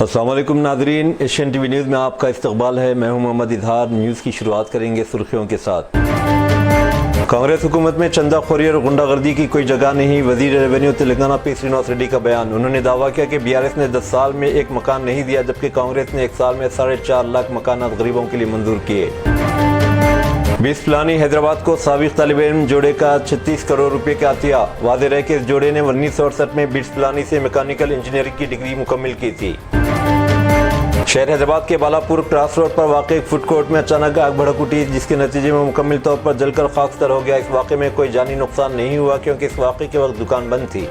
अस्सलाम वालेकुम नाज़रीन, एशियन टीवी न्यूज़ में आपका इस्तकबाल है। मैं हूं मोहम्मद इजहार। न्यूज़ की शुरुआत करेंगे सुर्खियों के साथ। कांग्रेस हुकूमत में चंदाखोरी और गुंडागर्दी की कोई जगह नहीं, वजीर रेवेन्यू तेलंगाना पी श्रीनिवास रेड्डी का बयान। उन्होंने दावा किया कि बीआरएस ने 10 साल में एक मकान नहीं दिया, जबकि कांग्रेस ने 1 साल में 4.5 लाख मकान गरीबों के लिए मंजूर किए। 20 फलानी हैदराबाद को साबिक तालिब इल्म जोड़े का 36 करोड़ रुपए का अतिया। वाज़ेह रहे कि इस जोड़े ने 1968 में बिट्स फलानी से मैकेनिकल इंजीनियरिंग की डिग्री मुकम्मल की थी। शहर हैदराबाद के बालापुर क्रॉस रोड पर वाक़ एक फूड कोर्ट में अचानक आग भड़क उठी, जिसके नतीजे में मुकम्मल तौर पर जलकर खाकसार हो गया। इस वाक़े में कोई जानी नुकसान नहीं हुआ, क्योंकि इस वाक़े के वक्त दुकान बंद थी।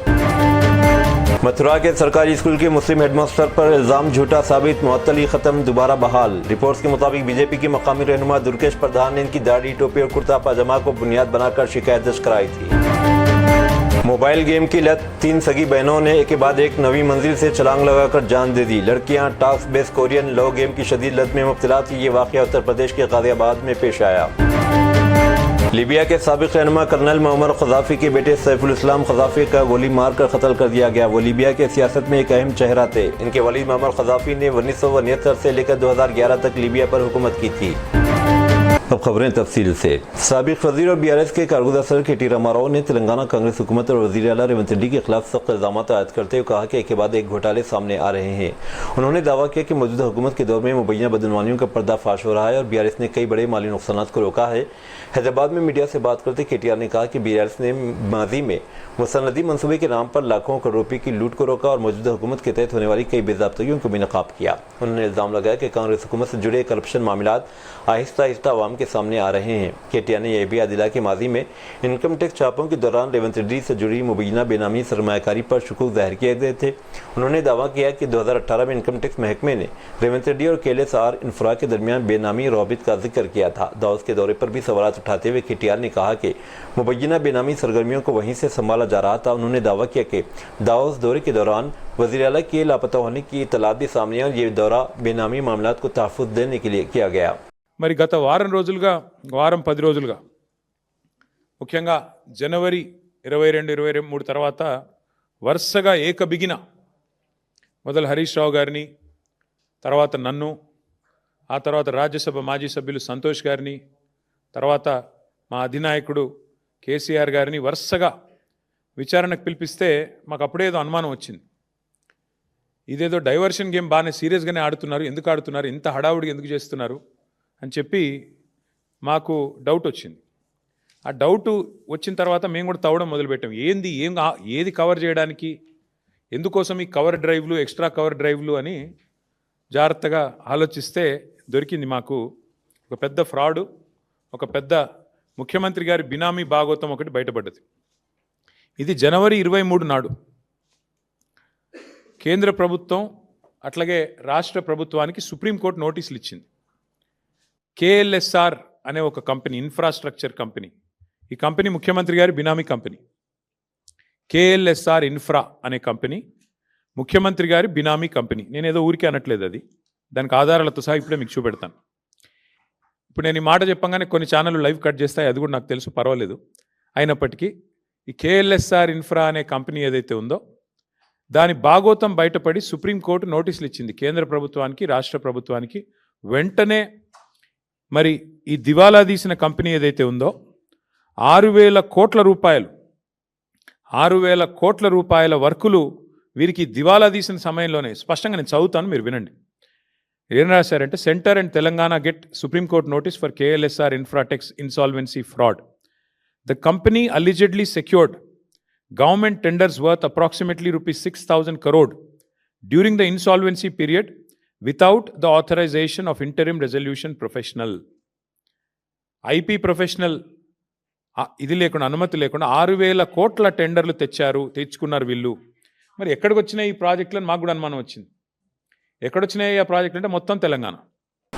मथुरा के सरकारी स्कूल के मुस्लिम हेडमास्टर पर इल्ज़ाम झूठा साबित, मुअत्तली ख़त्म, दोबारा बहाल। रिपोर्ट्स के मुताबिक बीजेपी के मकामी रहनुमा दुर्गेश प्रधान ने इनकी दाढ़ी, टोपी और कुर्ता पाजामा को बुनियाद बनाकर शिकायत दर्ज कराई थी। मोबाइल गेम की लत, 3 सगी बहनों ने एक के बाद एक नवी मंजिल से छलांग लगाकर जान दे दी। लड़कियां task based Korean love game की शदीद लत में मुब्तला थी। ये वाक़या उत्तर प्रदेश के गाजियाबाद में पेश आया। लीबिया के साबिक रहनुमा कर्नल मुअम्मर क़ज़ाफ़ी के बेटे सैफुल इस्लाम क़ज़ाफ़ी का गोली मार कर कत्ल कर दिया गया। वो लीबिया के सियासत में एक अहम चेहरा थे। इनके वलीद मुअम्मर क़ज़ाफ़ी ने 1969 से लेकर 2011 तक लीबिया पर हुकूमत की थी। अब खबरें तफसील से। साबिक वज़ीर और बीआरएस के कारगुज़र सदर के टी रामाराव ने तेलंगाना कांग्रेस हुकूमत और वज़ीर आला रेवंत रेड्डी के खिलाफ सख्त इल्ज़ाम आयद करते हुए कहा कि एक के बाद एक घोटाले सामने आ रहे हैं। उन्होंने दावा किया कि मौजूदा हुकूमत के दौर में मुबैना बदनवानियों का पर्दाफाश हो रहा है और बीआरएस ने कई बड़े माली नुकसान को रोका है। हैदराबाद में मीडिया से बात करते केटीआर ने कहा कि बीआरएस ने माजी में मुसन्नदी मनसूबे के नाम पर लाखों करोड़ रुपये की लूट को रोका और मौजूदा हुकूमत के तहत होने वाली कई बेज़ाब्तगियों को भी नकाब किया। उन्होंने इल्ज़ाम लगाया कि कांग्रेस हुकूमत से जुड़े करप्शन मामलात आहिस्ता आहिस्ता आवाम के सामने आ रहे हैं। केटीआर ने यह भी याद दिलाया कि माजी में इनकम टैक्स छापों के दौरान रेवंत रेड्डी से जुड़ी मुबैना बेनामी सरमायाकारी पर शुकूक जाहिर किए गए थे। उन्होंने दावा किया कि 2018 में इनकम टैक्स महकमे ने रेवंत रेड्डी और KLSR इंफ्रा के दरमियान बेनामी रवाबित का जिक्र किया था। दाऊस के दौरे पर भी सवाल उठाते हुए केटीआर ने कहा कि मुबैना बेनामी सरगर्मियों को वहीं से संभाला जा रहा था। उन्होंने दावा किया कि दाऊस दौरे के दौरान वज़ीर आला के लापता होने की इत्तलात भी सामने और ये दौरा बेनामी मामलात को तहफ़्फ़ुज़ देने के लिए किया गया। మరి గత వారం 10 రోజులుగా ముఖ్యంగా జనవరి 22-23 తర్వాత వరుసగా ఏకబిగిన మొదలు హరీష్ రావు గారిని, తర్వాత నన్ను, ఆ తర్వాత రాజ్యసభ మాజీ సభ్యులు సంతోష్ గారిని, తర్వాత మా అధినాయకుడు కేసీఆర్ గారిని వరుసగా విచారణకు పిలిపిస్తే మాకు అప్పుడేదో అనుమానం వచ్చింది. ఇదేదో డైవర్షన్ గేమ్ బాగానే సీరియస్గానే ఆడుతున్నారు, ఎందుకు ఆడుతున్నారు, ఇంత హడావుడిగా ఎందుకు చేస్తున్నారు అని చెప్పి మాకు డౌట్ వచ్చింది. ఆ డౌట్ వచ్చిన తర్వాత మేము కూడా తవ్వడం మొదలుపెట్టాం. ఏది కవర్ చేయడానికి, ఎందుకోసం ఈ కవర్ డ్రైవ్లు, ఎక్స్ట్రా కవర్ డ్రైవ్లు అని జాగ్రత్తగా ఆలోచిస్తే దొరికింది మాకు ఒక పెద్ద ఫ్రాడు, ఒక పెద్ద ముఖ్యమంత్రి గారి బినామీ భాగోతం ఒకటి బయటపడ్డది. ఇది జనవరి 23 నాడు కేంద్ర ప్రభుత్వం అట్లాగే రాష్ట్ర ప్రభుత్వానికి సుప్రీంకోర్టు నోటీసులు ఇచ్చింది. KLSR అనే ఒక కంపెనీ, ఇన్ఫ్రాస్ట్రక్చర్ కంపెనీ, ఈ కంపెనీ ముఖ్యమంత్రి గారి బినామీ కంపెనీ. KLSR ఇన్ఫ్రా అనే కంపెనీ ముఖ్యమంత్రి గారి బినామీ కంపెనీ. నేనేదో ఊరికే అనట్లేదు, అది దానికి ఆధారాలతో సహా ఇప్పుడే మీకు చూపెడతాను. ఇప్పుడు నేను ఈ మాట చెప్పంగానే కొన్ని ఛానళ్ళు లైవ్ కట్ చేస్తాయి, అది కూడా నాకు తెలుసు, పర్వాలేదు. అయినప్పటికీ ఈ KLSR ఇన్ఫ్రా అనే కంపెనీ ఏదైతే ఉందో దాని భాగోతం బయటపడి సుప్రీంకోర్టు నోటీసులు ఇచ్చింది కేంద్ర ప్రభుత్వానికి, రాష్ట్ర ప్రభుత్వానికి. వెంటనే మరి ఈ దివాలా తీసిన కంపెనీ ఏదైతే ఉందో 6,000 కోట్ల రూపాయల వర్కులు వీరికి దివాలా తీసిన సమయంలోనే, స్పష్టంగా నేను చదువుతాను, మీరు వినండి. ఏం రాశారంటే, centre and Telangana get supreme court notice for KLSR Infratex insolvency fraud. The company allegedly secured government tenders worth approximately rupees 6,000 crore during the insolvency period without the authorization of interim resolution professional. IP professional ఇది లేకుండా, అనుమతి లేకుండా 6,000 కోట్ల టెండర్లు తెచ్చుకున్నారు వీళ్ళు. మరి ఎక్కడికి వచ్చినాయి ఈ ప్రాజెక్టులను మాకు కూడా అనుమానం వచ్చింది. ఎక్కడొచ్చినాయి ఆ ప్రాజెక్టులు అంటే మొత్తం తెలంగాణ.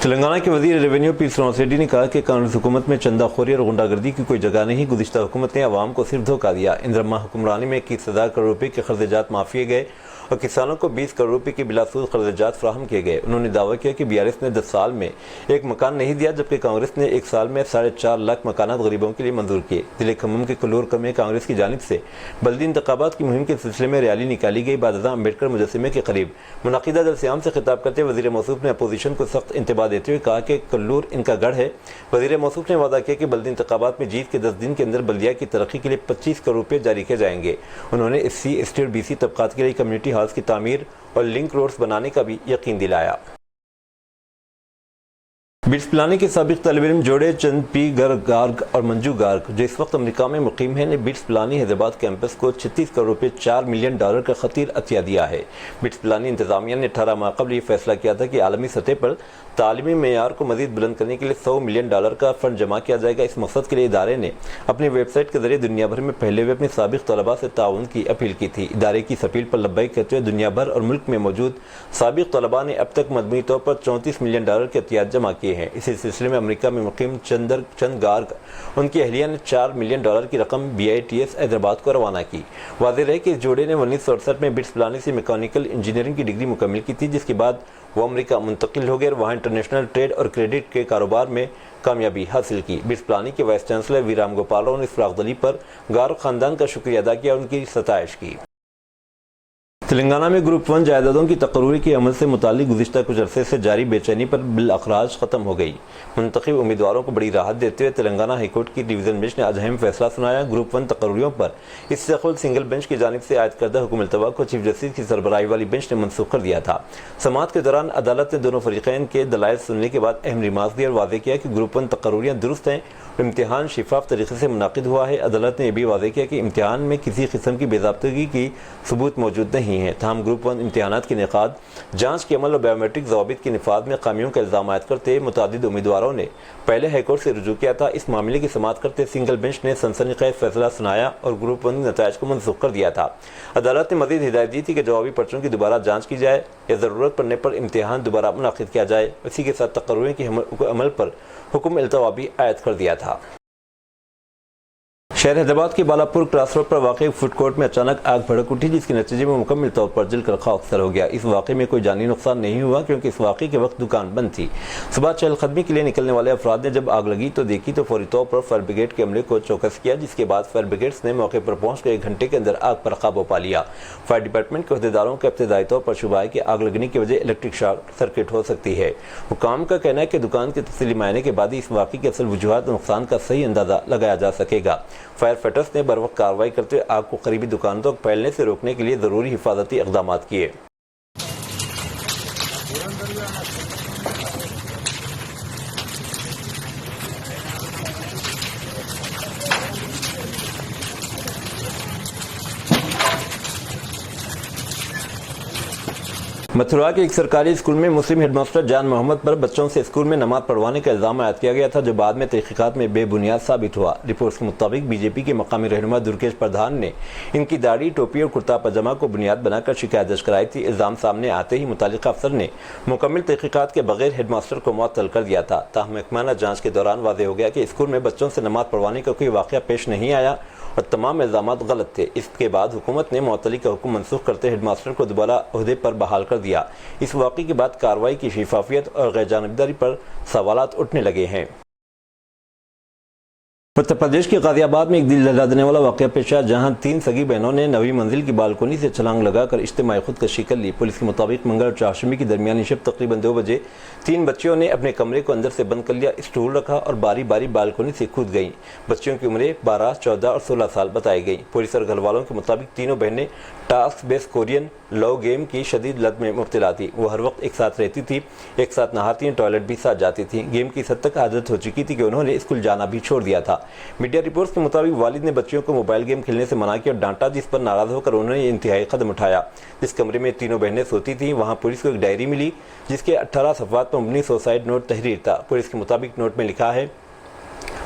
تلنگانہ کے وزیر ریونیو پی سرونس ریڈی نے کہا کہ کانگریس حکومت میں چندہ خوری اور غنڈہ گردی کی کوئی جگہ نہیں. گزشتہ حکومت نے عوام کو صرف دھوکہ دیا. اندرما حکمرانی میں 21,000 کروڑ روپے کے قرض جات معافیے گئے اور کسانوں کو 20 کروڑ روپے کے بلا سود قرض جات فراہم کیے گئے. انہوں نے دعویٰ کیا کہ BRS نے 10 سال میں ایک مکان نہیں دیا جبکہ کانگریس نے ایک سال میں 4.5 لاکھ مکانات غریبوں کے لیے منظور کیے. ضلع کھمم کے کلور میں کانگریس کی جانب سے بلدی انتخابات کی مہم کے سلسلے میں ریلی نکالی گئی. بعد ازاں امبیڈکر مجسمے کے قریب منعقدہ جلسہ عام سے خطاب کرتے وزیر موصوف نے اپوزیشن کو سخت انتباہ دیتے ہوئے کہا کہ کلور ان کا گڑھ ہے. وزیر موصوف نے وعدہ کیا کہ بلدی انتخابات میں جیت کے 10 دن کے اندر بلدیہ کی ترقی کے لیے 25 کروڑ روپے جاری کیے جائیں گے. انہوں نے SC ST اور BC طبقات کے لیے کمیونٹی ہالز کی تعمیر اور لنک روڈز بنانے کا بھی یقین دلایا. بٹس پلانی کے سابق طالب علم جوڑے چند پی گارگ اور منجو گارگ جو اس وقت امریکہ میں مقیم ہیں نے بٹس پلانی حیدرآباد کیمپس کو 36 کروڑ روپے $4 ملین کا خطیر عطیہ دیا ہے. بٹس پلانی انتظامیہ نے 18 ماہ قبل یہ فیصلہ کیا تھا کہ عالمی سطح پر تعلیمی معیار کو مزید بلند کرنے کے لیے $100 ملین کا فنڈ جمع کیا جائے گا. اس مقصد کے لیے ادارے نے اپنی ویب سائٹ کے ذریعے دنیا بھر میں پہلے ہوئے اپنے سابق طلباء سے تعاون کی اپیل کی تھی. ادارے کی اس اپیل پر لبیک کہتے ہوئے دنیا بھر اور ملک میں موجود سابق طلباء نے اب تک مجموعی طور پر $34 ملین کے عطیات جمع کیے ہیں. اسی سلسلے میں امریکہ میں مقیم چند گارگ ان کی اہلیہ نے $4 ملین کی رقم BITS حیدرآباد کو روانہ کی. واضح رہے کہ اس جوڑے نے 1968 میں بٹس پلانی سے میکینیکل انجینئرنگ کی ڈگری مکمل کی تھی جس کے بعد وہ امریکہ منتقل ہو گئے اور وہاں انٹرنیشنل ٹریڈ اور کریڈٹ کے کاروبار میں کامیابی حاصل کی. بٹس پلانی کے وائس چانسلر وی رام گوپال راؤ نے اس فراخ دلی پر گارگ خاندان کا شکریہ ادا کیا اور ان کی ستائش کی. تلنگانہ میں گروپ 1 جائیدادوں کی تقرری کے عمل سے متعلق گزشتہ کچھ عرصے سے جاری بے چینی پر بالاخراج ختم ہو گئی. منتخب امیدواروں کو بڑی راحت دیتے ہوئے تلنگانہ ہائی کورٹ کی ڈویژن بینچ نے آج اہم فیصلہ سنایا. گروپ 1 تقرریوں پر استقبال سنگل بینچ کی جانب سے عائد کردہ حکم التوا کو چیف جسٹس کی سربراہی والی بینچ نے منسوخ کر دیا تھا. سماعت کے دوران عدالت نے دونوں فریقین کے دلائل سننے کے بعد اہم ریمارکس دیے اور واضح کیا کہ گروپ 1 تقرریاں درست ہیں اور امتحان شفاف طریقے سے منعقد ہوا ہے. عدالت نے یہ بھی واضح کیا کہ امتحان میں کسی قسم کی بے ضابطگی کی ثبوت موجود نہیں ہے. تاہم گروپ 1 امتحانات کے انعقاد، جانچ کے عمل اور بایو میٹرک ضوابط کے نفاذ میں خامیوں کا الزام عائد کرتے متعدد امیدواروں نے پہلے ہائی کورٹ سے رجوع کیا تھا. اس معاملے کی سماعت کرتے سنگل بینچ نے سنسنی خیز فیصلہ سنایا اور گروپ 1 نتائج کو منسوخ کر دیا تھا. عدالت نے مزید ہدایت دی تھی کہ جوابی پرچوں کی دوبارہ جانچ کی جائے یا ضرورت پڑنے پر امتحان دوبارہ منعقد کیا جائے. اسی کے ساتھ تقرریوں کے عمل پر حکم التوا بھی عائد کر دیا تھا. شہر حیدرآباد کے بالاپور کراس روڈ پر واقع فوڈ کورٹ میں اچانک آگ بھڑک اٹھی جس کے نتیجے میں مکمل طور پر جل کر خاکستر ہو گیا. اس واقعے میں کوئی جانی نقصان نہیں ہوا کیونکہ اس واقعے کے وقت دکان بند تھی. صبح چہل قدمی کے لیے نکلنے والے افراد نے جب آگ لگی تو دیکھی تو فوری طور پر فائر بریگیڈ کے عملے کو چوکس کیا جس کے بعد فائر بریگیڈز نے موقع پر پہنچ کر 1 گھنٹے کے اندر آگ پر قابو پا لیا. فائر ڈپارٹمنٹ کے عہدیداروں کا ابتدائی طور پر شبہ ہے کہ آگ لگنے کی وجہ الیکٹرک شارٹ سرکٹ ہو سکتی ہے. حکام کا کہنا ہے کہ دکان کے تفصیلی معائنے کے بعد ہی اس واقعے کی اصل وجوہات اور نقصان کا صحیح اندازہ لگایا جا سکے گا. فائر فائٹرز نے بروقت کارروائی کرتے ہوئے آگ کو قریبی دکانوں تک پھیلنے سے روکنے کے لیے ضروری حفاظتی اقدامات کیے. متھرا کے ایک سرکاری اسکول میں مسلم ہیڈ ماسٹر جان محمد پر بچوں سے اسکول میں نماز پڑھوانے کا الزام عائد کیا گیا تھا جو بعد میں تحقیقات میں بے بنیاد ثابت ہوا. رپورٹس کے مطابق BJP کے مقامی رہنما درکیش پردھان نے ان کی داڑھی، ٹوپی اور کرتا پاجامہ کو بنیاد بنا کر شکایت درج کرائی تھی. الزام سامنے آتے ہی متعلقہ افسر نے مکمل تحقیقات کے بغیر ہیڈ ماسٹر کو معطل کر دیا تھا. تاہم محکمانہ جانچ کے دوران واضح ہو گیا کہ اسکول میں بچوں سے نماز پڑھوانے کا کوئی واقعہ پیش نہیں آیا اور تمام الزامات غلط تھے. اس کے بعد حکومت نے معطلی کا حکم منسوخ کرتے ہیڈ ماسٹر کو دوبارہ عہدے پر بحال کر دیا. اس واقعے کے بعد کارروائی کی شفافیت اور غیر جانبداری پر سوالات اٹھنے لگے ہیں. اتر پردیش کے غازی آباد میں ایک دل دہلا دینے والا واقعہ پیش آیا جہاں 3 سگی بہنوں نے 9ویں منزل کی بالکونی سے چھلانگ لگا کر اجتماعی خودکشی کر لی. پولیس کے مطابق منگل اور چہارشنبے کی درمیانی شب تقریباً 2 بجے 3 بچیوں نے اپنے کمرے کو اندر سے بند کر لیا، اسٹول رکھا اور باری باری بالکونی سے کود گئیں. بچیوں کی عمریں 12، 14 اور 16 سال بتائی گئیں. پولیس اور گھر والوں کے مطابق تینوں بہنیں ٹاسک بیس کورین لو گیم کی شدید لت میں مبتلا تھی. وہ ہر وقت ایک ساتھ رہتی تھی، ایک ساتھ نہاتی، ٹوائلٹ بھی ساتھ جاتی تھی. گیم کی اس حد تک عادت ہو چکی تھی کہ انہوں نے اسکول جانا بھی چھوڑ دیا تھا. میڈیا رپورٹس کے مطابق والد نے بچیوں کو موبائل گیم کھیلنے سے منع کیا اور ڈانٹا جس پر ناراض ہو کر انہوں نے انتہائی قدم اٹھایا. جس کمرے میں تینوں بہنیں سوتی تھیں وہاں پولیس کو ایک ڈائری ملی جس کے 18 صفحات پر مبنی سوسائڈ نوٹ تحریر تھا. پولیس کے مطابق نوٹ میں لکھا ہے: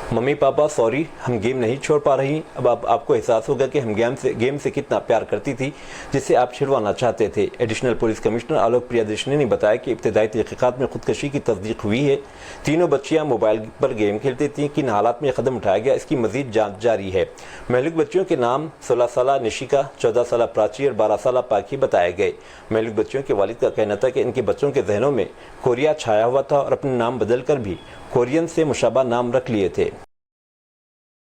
मम्मी पापा सॉरी, हम गेम नहीं छोड़ पा रही। अब आपको एहसास होगा कि हम गेम से कितना प्यार करती थी जिसे आप छिड़वाना चाहते थे। एडिशनल पुलिस कमिश्नर आलोक प्रियदर्शनी ने बताया कि इब्तदाई तहकीकात में खुदकशी की तस्दीक हुई है। तीनों बच्चियां मोबाइल पर गेम खेलती थीं। किन हालात में कदम उठाया गया, इसकी मजीद जांच जारी है। महलूक बच्चियों के नाम 16 साल निशिका, 14 साल प्राची और 12 साल पाकी बताए गए। महलूक बच्चियों के वालिद का कहना था कि इनके बच्चों के जहनों में कोरिया छाया हुआ था और अपने नाम बदल कर भी कोरियन से मुशाबा नाम रख लिए थे।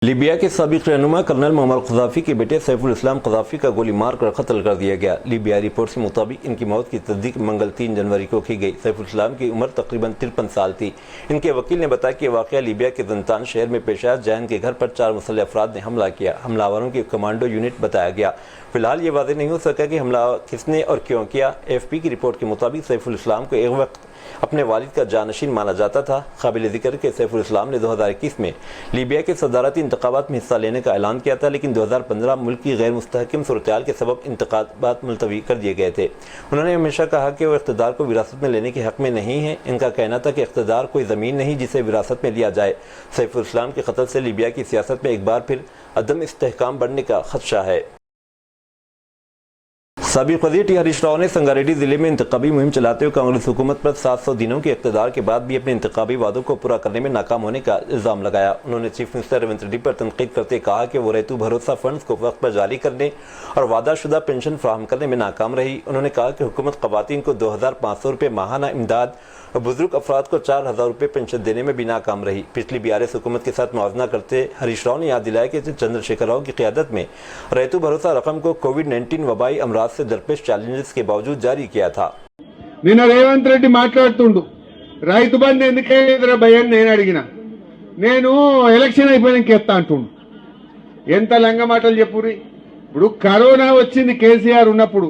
लीबिया के साबिक रहनुमा कर्नल मोहम्मद क़ज़ाफ़ी के बेटे सैफुल इस्लाम क़ज़ाफ़ी का गोली मार कर कत्ल कर दिया गया। लीबिया रिपोर्ट के मुताबिक इनकी मौत की तस्दीक मंगल 3 जनवरी को की गई। सैफुल इस्लाम की उम्र तकरीबन 53 साल थी। इनके वकील ने बताया कि वाक़या लीबिया के ज़ंतान शहर में पेश आया, जहां इनके घर पर 4 मुसल्लह अफराद ने हमला किया। हमलावरों की कमांडो यूनिट बताया गया। फिलहाल ये वाज़ेह नहीं हो सका कि हमला किसने और क्यों किया। AFP की रिपोर्ट के मुताबिक सैफुल इस्लाम को एक वक्त अपने वालिद का जानशीन माना जाता था। काबिल ज़िक्र के सैफुल इस्लाम ने 2021 में लीबिया के सदारती इंतखाबात में हिस्सा लेने का ऐलान किया था, लेकिन 2015 मुल्क की गैर मुस्तहकम सूरत-ए-हाल के सबब इंतखाबात मुलतवी कर दिए गए थे। उन्होंने हमेशा कहा कि वो इख्तिदार को विरासत में लेने के हक़ में नहीं है। इनका कहना था कि इख्तिदार कोई ज़मीन नहीं जिसे विरासत में लिया जाए। सैफुल इस्लाम के कत्ल से लीबिया की सियासत में एक बार फिर अदम इस्तेहकाम बढ़ने का खदशा है। साबिक वज़ीर टी हरीश राव ने संगारेड्डी जिले में इंतखाबी मुहिम चलाते हुए कांग्रेस हुकूमत पर 700 दिनों के इक़्तिदार के बाद भी अपने इंतखाबी वादों को पूरा करने में नाकाम होने का इल्ज़ाम लगाया। उन्होंने चीफ मिनिस्टर रेवंत रेड्डी पर तनकीद करते कहा कि वो रैतू भरोसा फंड्स को वक्त पर जारी करने और वादाशुदा पेंशन फराहम करने में नाकाम रही। उन्होंने कहा कि हुकूमत ख़वातीन को 2500 रुपये माहाना इमदाद और बुजुर्ग अफराद को 4000 रुपये पेंशन देने में भी नाकाम रही। पिछली BRS हुकूमत के साथ मुआवजा करते हरीश राव ने याद दिलाया कि चंद्रशेखर राव की क़यादत में रैतू भरोसा रकम को कोविड-19 वबाई अमराज से दरपेश चैलेंजेस के बावजूद जारी किया था। నిన్న రేవంత్ రెడ్డి మాట్లాడుతుండు రైతు బంధు ఎందుకేదిరా భయని నేను అడిగిన, నేను ఎలక్షన్ అయిపోయినాక ఎత్తా అంటుండు. ఎంత లంగ మాటలు చెప్పురి. ఇప్పుడు కరోనా వచ్చింది కేసీఆర్ ఉన్నప్పుడు,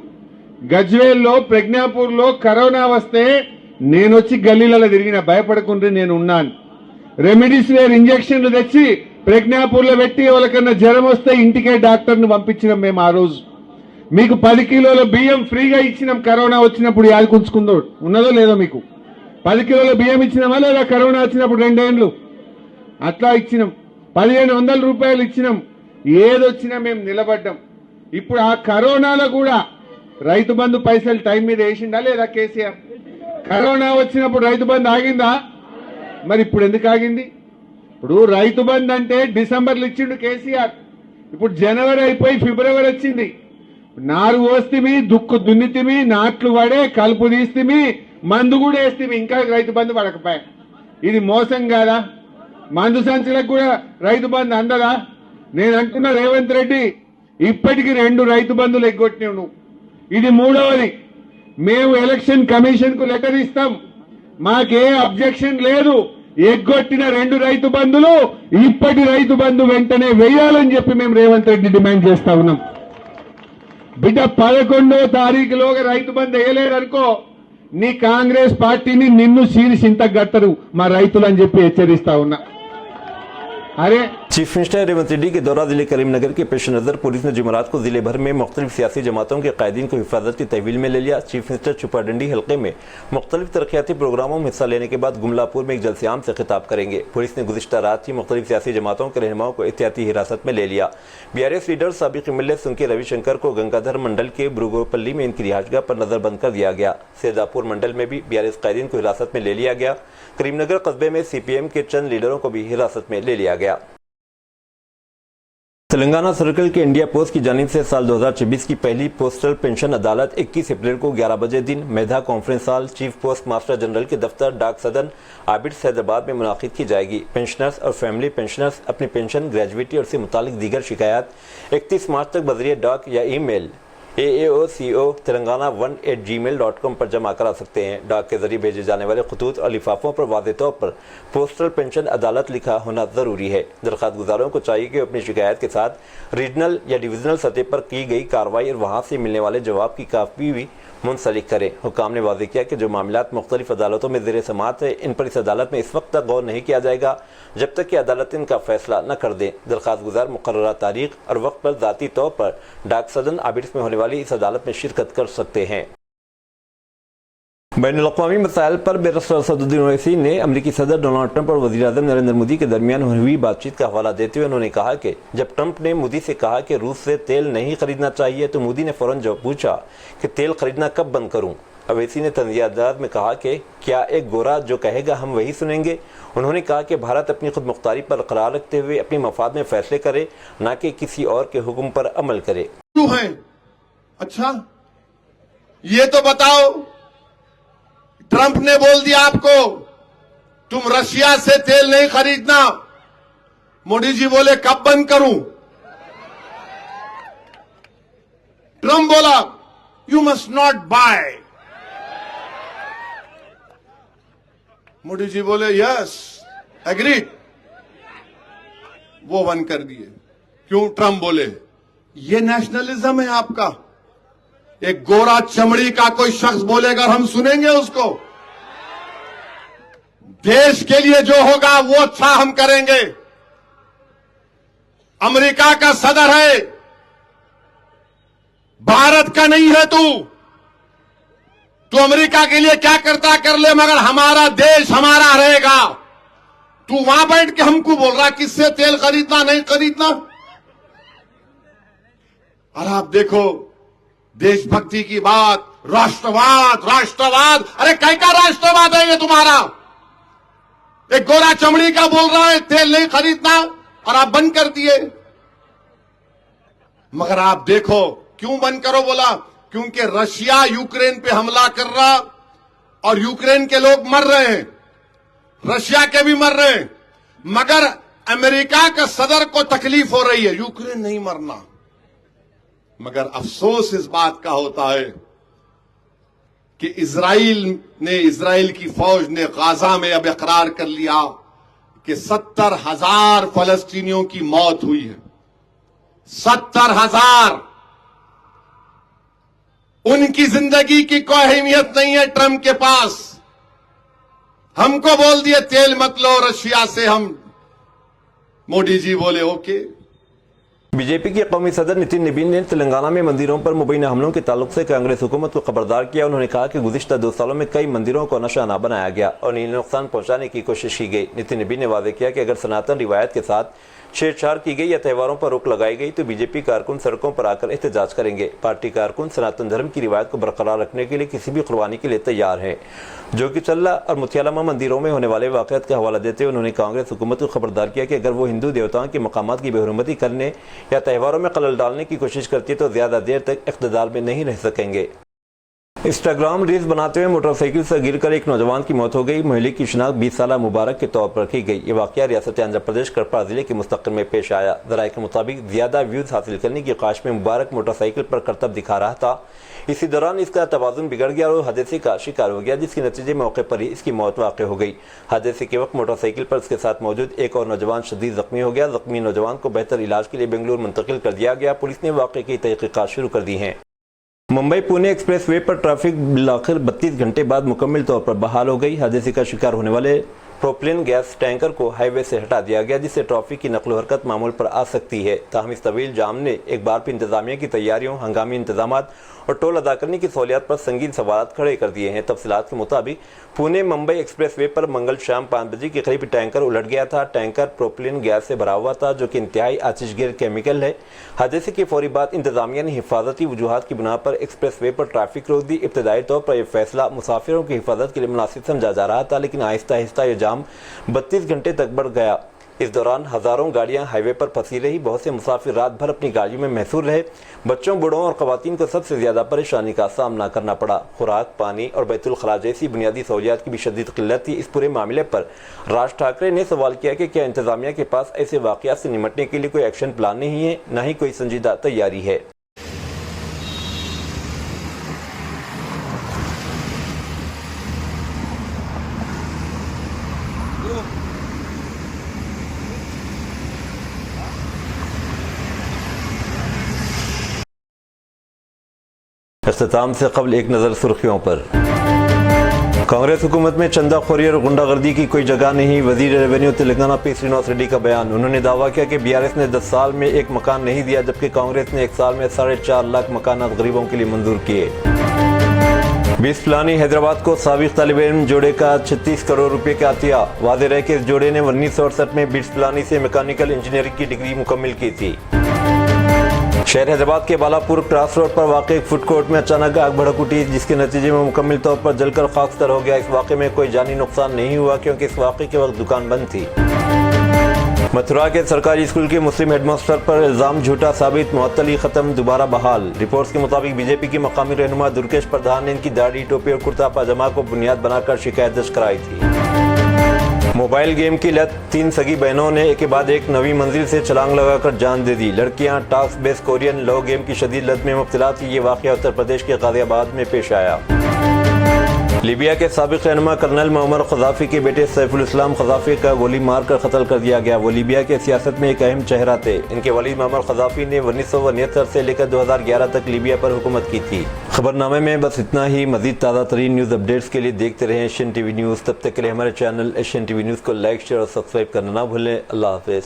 గజ్వేల్లో ప్రజ్ఞాపూర్లో కరోనా వస్తే నేను వచ్చి గల్లీలలో తిరిగిన, భయపడకుండా నేను ఉన్నాను. రెమిడిసివిర్ ఇంజక్షన్లు తెచ్చి ప్రజ్ఞాపూర్లో పెట్టి ఎవరికన్నా జ్వరం వస్తే ఇంటికే డాక్టర్ని పంపించినాం మేము. ఆ రోజు మీకు 10 కిలోల బియ్యం ఫ్రీగా ఇచ్చినాం. కరోనా వచ్చినప్పుడు యాది కుంచుకుందో ఉన్నదో లేదో, మీకు 10 కిలోల బియ్యం ఇచ్చినామా లేదా? కరోనా వచ్చినప్పుడు 2 ఏళ్ళు అట్లా ఇచ్చినాం. 1500 రూపాయలు ఇచ్చినాం. ఏదొచ్చినా మేము నిలబడ్డాం. ఇప్పుడు ఆ కరోనాలో కూడా రైతు బంధు పైసలు టైం మీద వేసిండా లేదా కేసీఆర్? కరోనా వచ్చినప్పుడు రైతు బంధు ఆగిందా? మరి ఇప్పుడు ఎందుకు ఆగింది? ఇప్పుడు రైతు బంధు అంటే డిసెంబర్లో ఇచ్చిండు కేసీఆర్. ఇప్పుడు జనవరి అయిపోయి ఫిబ్రవరి వచ్చింది. నారు పోస్తిమి, దుక్కు దున్నితిమి, నాట్లు పడే, కలుపు తీస్తిమి, మందు కూడా వేస్తిమి, ఇంకా రైతు బంధు పడకపోయా. ఇది మోసం కాదా? మందు సంచులకు కూడా రైతు బంధు అందదా? నేను అంటున్నా రేవంత్ రెడ్డి, ఇప్పటికి 2 రైతు బంధులు ఎగ్గొట్టినావు నువ్వు. ఇది 3వది. మేము ఎలక్షన్ కమిషన్ కు లెటర్ ఇస్తాం, మాకే అబ్జెక్షన్ లేదు. ఎగ్గొట్టిన 2 రైతు బంధులు ఇప్పటి రైతు బంధు వెంటనే వేయాలని చెప్పి మేము రేవంత్ రెడ్డి డిమాండ్ చేస్తా ఉన్నాం. బిడ్డ 11వ తారీఖులోగా రైతు బంధు వేయలేదనుకో, నీ కాంగ్రెస్ పార్టీని నిన్ను సీరిసింత గట్టరు మా రైతులు అని చెప్పి హెచ్చరిస్తా ఉన్నా. अरे चीफ मिनिस्टर रेवंत रेड्डी के दौरा जिले करीमनगर के पेश नज़र पुलिस ने जुमेरात को जिले भर में मुख्तलिफ सियासी जमातों के कायदीन को हिफाजत की तहवील में ले लिया। चीफ मिनिस्टर छुपाडंडी हल्के में मुख्तलिफ तरक्याती प्रोग्रामों में हिस्सा लेने के बाद गुमलापुर में एक जलसे आम से खिताब करेंगे। पुलिस ने गुज़िश्ता रात ही मुख्तलिफ सियासी जमातों के रहनुमाओं को एहतियाती हिरासत में ले लिया। BRS लीडर साबिक MLA सुंके रविशंकर को गंगाधर मंडल के ब्रुगोपल्ली में इनकी रिहायशगाह पर नजरबंद कर दिया गया। सेदापुर मंडल में भी BRS कायदीन को हिरासत में ले लिया गया। करीमनगर कस्बे में CPM के चंद लीडरों को भी हिरासत में ले लिया गया। तेलंगाना सर्कल के इंडिया पोस्ट की जानिब से साल 2024 की पहली पोस्टल पेंशन अदालत 21 अप्रैल को 11 बजे दिन Medha conference hall chief postmaster general के दफ्तर डाक सदन आबिड्स हैदराबाद में मुनाकिद की जाएगी। पेंशनर्स और फैमिली पेंशनर्स अपनी पेंशन, ग्रेजुएटी और से मुतालिक दीगर शिकायत 31 मार्च तक बजरिए डाक या ईमेल AAOCO-telangana1@gmail.com पर जमा करा सकते हैं। डाक के जरिए भेजे जाने वाले खतूत और लिफाफों पर वाज़ेह तौर पर पोस्टल पेंशन अदालत लिखा होना ज़रूरी है। दरख्वास्त गुजारों को चाहिए कि अपनी शिकायत के साथ रीजनल या डिविजनल सतह पर की गई कार्रवाई और वहाँ से मिलने वाले जवाब की कापी भी मुंसलिक करें। हुकाम ने वाज़ेह किया कि जो मामलात मुख्तलिफ अदालतों में ज़ेर समाअत है, इन पर इस अदालत में इस वक्त तक गौर नहीं किया जाएगा जब तक कि अदालत इनका फैसला न कर दे। दरख्वास्त गुजार मुकर्ररा तारीख और वक्त पर ज़ाती तौर पर डाक सदन आबिड्स में होने वाली इस अदालत में शिरकत कर सकते हैं। बैनुल-अक़वामी मसाइल पर बैरिस्टर असदुद्दीन ओवैसी ने अमरीकी सदर डोनाल्ड ट्रंप और वज़ीर-ए-आज़म नरेंद्र मोदी के दरमियान हुई बातचीत का हवाला देते हुए उन्होंने कहा कि जब ट्रंप ने मोदी से कहा कि रूस से तेल नहीं खरीदना चाहिए तो मोदी ने फौरन जब पूछा कि तेल खरीदना कब बंद करूं। ओवैसी ने तंज़िया अंदाज़ में कहा कि क्या एक गोरा जो कहेगा हम वही सुनेंगे। उन्होंने कहा कि भारत अपनी खुद मुख्तारी पर करार रखते हुए अपने मफाद में फैसले करे, न कि किसी और के हुक्म पर अमल करे। क्यों है? अच्छा ये तो बताओ, ट्रंप ने बोल दिया आपको तुम रशिया से तेल नहीं खरीदना, मोदी जी बोले कब बंद करूं? ट्रंप बोला you must not buy, Modi ji बोले यस एग्रीड, वो बंद कर दिए। क्यों? ट्रंप बोले ये नेशनलिज्म है आपका। एक गोरा चमड़ी का कोई शख्स बोलेगा और हम सुनेंगे उसको। देश के लिए जो होगा वो अच्छा हम करेंगे। अमेरिका का सदर है, भारत का नहीं है तू अमेरिका के लिए क्या करता कर ले, मगर हमारा देश हमारा रहेगा। तू वहां बैठ के हमको बोल रहा किससे तेल खरीदना नहीं खरीदना। और आप देखो देशभक्ति की बात, राष्ट्रवाद, अरे कैसा राष्ट्रवाद है ये तुम्हारा? एक गोरा चमड़ी का बोल रहा है तेल नहीं खरीदना और आप बंद कर दिए। मगर आप देखो क्यों बंद करो बोला, क्योंकि रशिया यूक्रेन पे हमला कर रहा और यूक्रेन के लोग मर रहे हैं, रशिया के भी मर रहे हैं, मगर अमेरिका के सदर को तकलीफ हो रही है, यूक्रेन नहीं मरना। मगर अफसोस इस बात का होता है कि इजराइल की फौज ने गाजा में अब इकरार कर लिया कि 70,000 फलस्तीनियों की मौत हुई है। 70,000। उनकी जिंदगी की कोई अहमियत नहीं है ट्रंप के पास। हमको बोल दिए तेल मत लो रशिया से, हम मोदी जी बोले ओके। बीजेपी के कौमी सदर नितिन नबीन ने तेलंगाना में मंदिरों पर मुबैना हमलों के ताल्लुक से कांग्रेस हुकूमत को खबरदार किया। उन्होंने कहा कि गुज़िश्ता 2 सालों में कई मंदिरों को निशाना बनाया गया और इन्हें नुकसान पहुंचाने की कोशिश की गई। नितिन नबीन ने वादे किया कि अगर सनातन रिवायत के साथ छेड़छाड़ की गई या त्योहारों पर रोक लगाई गई तो बीजेपी कारकुन सड़कों पर आकर एहतजाज करेंगे। पार्टी कारकुन सनातन धर्म की रिवायत को बरकरार रखने के लिए किसी भी कुर्बानी के लिए तैयार हैं। जो कि चल्ला और मुथियालामा मंदिरों में होने वाले वाक़यात का हवाला देते हुए उन्होंने कांग्रेस हुकूमत को खबरदार किया कि अगर वो हिंदू देवताओं के मकामात की बेहुरमती करने या त्योहारों में खलल डालने की कोशिश करती है तो ज़्यादा देर तक इक़्तिदार में नहीं रह सकेंगे। इंस्टाग्राम रील्स बनाते हुए मोटरसाइकिल से गिरकर एक नौजवान की मौत हो गई। महिला की शिनाख्त 20 साला मुबारक के तौर पर की गई। ये वाक़या रियासत आंध्र प्रदेश कड़पा जिले के मुस्तकिल में पेश आया। ज़राए के मुताबिक ज़्यादा व्यूज़ हासिल करने की ख्वाहिश में मुबारक मोटरसाइकिल पर करतब दिखा रहा था। इसी दौरान इसका तवाज़ुन बिगड़ गया और हादसे का शिकार हो गया, जिसके नतीजे मौके पर ही इसकी मौत वाक़ हो गई। हादसे के वक्त मोटरसाइकिल पर उसके साथ मौजूद एक और नौजवान शदीद ज़ख्मी हो गया। ज़ख्मी नौजवान को बेहतर इलाज के लिए बेंगलुरु मुंतकिल कर दिया गया। पुलिस ने वाक़े की तहक़ीक़ात शुरू कर दी हैं। मुंबई पुणे एक्सप्रेस वे पर ट्रैफिक बिलाखिर 32 घंटे बाद मुकम्मल तौर पर बहाल हो गई। हादसे का शिकार होने वाले प्रोपलेन गैस टैंकर को हाईवे से हटा दिया गया, जिससे ट्रैफिक की नकलो हरकत मामूल पर आ सकती है। ताहम इस तवील जाम ने एक बार फिर इंतजामिया की तैयारियों, हंगामी इंतजामात और टोल अदा करने की सहूलियात पर संगीन सवालात खड़े कर दिए हैं। तफसीलात के मुताबिक पुणे मुंबई एक्सप्रेस वे पर मंगल शाम 5 बजे के करीब टैंकर उलट गया था। टैंकर प्रोपलेन गैस से भरा हुआ था, जो कि इंतहाई आतिशगीर केमिकल है। हादसे के फौरी बाद इंतजामिया ने हिफाजती वजूहात की बुना पर एक्सप्रेस वे पर ट्रैफिक रोक दी। इब्तदाई तौर पर यह फैसला मुसाफिरों की हिफाजत के लिए मुनासिब समझा जा रहा था, लेकिन आहिस्ता आहिस्ता यह जाम 32 घंटे तक बढ़ गया। इस दौरान हजारों गाड़ियां हाईवे पर फंसी रही। बहुत से मुसाफिर रात भर अपनी गाड़ियों में महसूर रहे। बच्चों, बूढ़ों और खवातीन को सबसे ज्यादा परेशानी का सामना करना पड़ा। खुराक, पानी और बैतुल खला जैसी बुनियादी सहूलियात की भी शदीद किल्लत थी। इस पूरे मामले पर राज ठाकरे ने सवाल किया कि क्या इंतजामिया के पास ऐसे वाकयात से निपटने के लिए कोई एक्शन प्लान नहीं है, न ही कोई संजीदा तैयारी है। इख्तिताम से कबल एक नज़र सुर्खियों पर। कांग्रेस हुकूमत में चंदाखोरी और गुंडागर्दी की कोई जगह नहीं। वजीर रेवेन्यू तेलंगाना पी श्रीनिवास रेड्डी का बयान। उन्होंने दावा किया कि बीआरएस ने 10 साल में एक मकान नहीं दिया, जबकि कांग्रेस ने 1 साल में 4.5 लाख मकान गरीबों के लिए मंजूर किए। 20 फलानी हैदराबाद को साबिक तालिब इल्म जोड़े का 36 करोड़ रुपए का अतिया। वाज़ेह रहे कि इस जोड़े ने 1968 में बिट्स फलानी से मैकेनिकल इंजीनियरिंग की डिग्री मुकम्मल की थी। शहर हैदराबाद के बालापुर क्रॉस रोड पर वाक़ फूड कोर्ट में अचानक आग भड़क उठी, जिसके नतीजे में मुकम्मल तौर पर जलकर खाकसार हो गया। इस वाक़े में कोई जानी नुकसान नहीं हुआ क्योंकि इस वाक़े के वक्त दुकान बंद थी। मथुरा के सरकारी स्कूल के मुस्लिम हेडमास्टर पर इल्ज़ाम झूठा साबित, मुअत्तली ख़त्म, दोबारा बहाल। रिपोर्ट्स के मुताबिक बीजेपी की मकामी रहनुमा दुर्गेश प्रधान ने इनकी दाढ़ी, टोपी और कुर्ता पाजामा को बुनियाद बनाकर शिकायत दर्ज कराई थी। मोबाइल गेम की लत, 3 सगी बहनों ने एक के बाद एक नवी मंजिल से छलांग लगाकर जान दे दी। लड़कियां task based Korean love game की शदीद लत में मुब्तला थी। ये वाक़या उत्तर प्रदेश के गाजियाबाद में पेश आया। लीबिया के साबिक रहनुमा कर्नल मुअम्मर क़ज़ाफ़ी के बेटे सैफुल इस्लाम क़ज़ाफ़ी का गोली मारकर कत्ल कर दिया गया। वो लीबिया के सियासत में एक अहम चेहरा थे। इनके वलीद मुअम्मर क़ज़ाफ़ी ने 1969 से लेकर 2011 तक लीबिया पर हुकूमत की थी। खबरनामे में बस इतना ही। मज़ीद ताज़ा तरीन न्यूज़ अपडेट्स के लिए देखते रहें एशियन टीवी न्यूज़। तब तक के लिए हमारे चैनल एशियन टीवी न्यूज़ को लाइक, शेयर और सब्सक्राइब करना ना भूलें। अल्लाह हाफ़िज़।